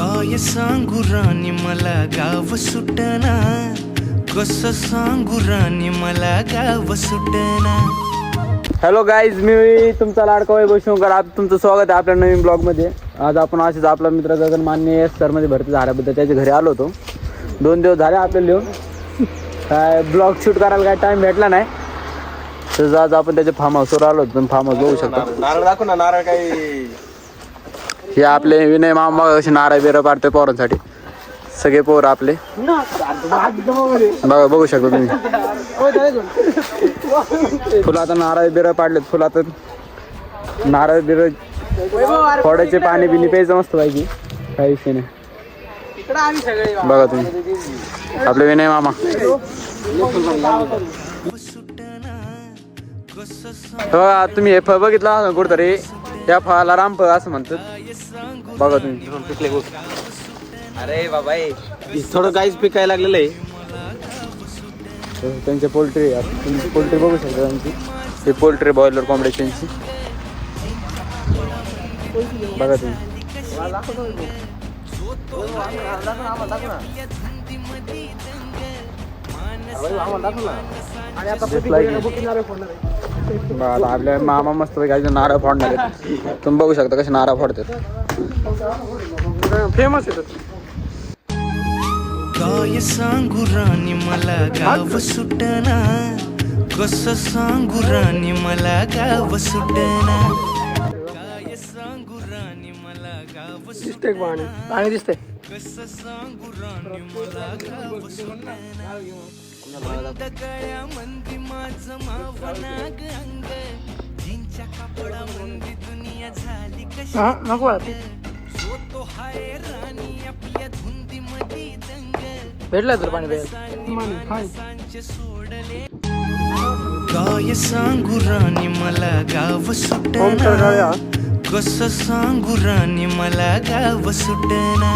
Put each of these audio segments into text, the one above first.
काय सांगू राणी मला गाव सुटना, कसं सांगू राणी मला गाव सुटना. हॅलो गाईज, मी तुमचा लाडका वैभव शिवकर. आज तुमचं स्वागत आहे आपल्या नवीन ब्लॉगमध्ये. आज आपण असेच आपला मित्र गगन मान्य सरमध्ये भरती झाल्याबद्दल त्याच्या घरी आलो होतो. 2 दिवस झाले आपल्याला लिहून. काय ब्लॉग शूट करायला काय टाईम भेटला नाही, तर आज आपण त्याच्या फार्म हाऊसवर आलो होतो. फार्म हाऊस बघू शकता. नारळ दाखव ना. नारळ काही हे आपले विनय मामा कसे नारळ बिरं पाडते पोरांसाठी. सगळे पोर आपले बघा, बघू शकता तुम्ही. फुलं आता नारळ बिरं पाडलेत. फुलं आता नारळ बिरं फोडायचे, पाणी बिनी प्यायचं मस्त पाहिजे, काही विषय नाही. बघा तुम्ही आपले विनय मामा. बघा तुम्ही हे फळ बघितलं कुठतरी, या फळाला रामफळ असं म्हणतात. बघा तुम्ही. अरे बाबा थोडं गाईच पिकायला लागलेलं आहे. त्यांचे पोल्ट्री, तुम्ही पोल्ट्री बघू शकता त्यांची. हे पोल्ट्री बॉयलर कोंबड्याची बघा तुम्ही. आपल्या मामा मस्त नारळ फोडणार आहेत. तुम्ही बघू शकता कसे नारळ फोडतात. फेमस येतात. काय सांगू राणी मला गाव सुटना, कसं सांगू राणी मला गाव सुटना. काय सांगू राणी मला गाव सुटना, पाणी दिसतंय. कसं सांगू राणी मला गाव सुटना. बंद गळ्यामंदी माझं मावनाग अंग, जिंच्या कापडामंदी दुनिया झाली कशी. जो तो हाय राणी आपल्या धुंदीमध्ये दंग, भेटलं तर पाणी माणसांचे सोडले. काय सांगू राणी मला गाव सुटना, कसं सांगू राणी मला गाव सुटना.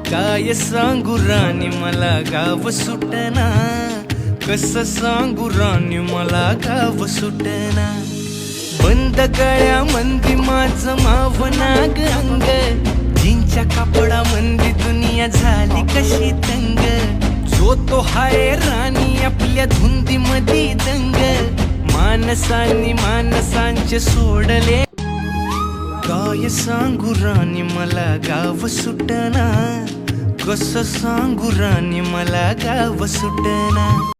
काय सांगू राणी मला गाव सुटना, कसं सांगू राणी मला गाव सुटना. बंद गळ्यामंदी माझं मावनाग अंग, जिंच्या कापडामंदी दुनिया झाली कशी तंग. जो तो हाय राणी आपल्या धुंदीमध्ये दंग, माणसांनी माणसांचे सोडले. काय सांगू राणी मला गाव सुटना, कसं सांगू राणी मला गाव सुटना.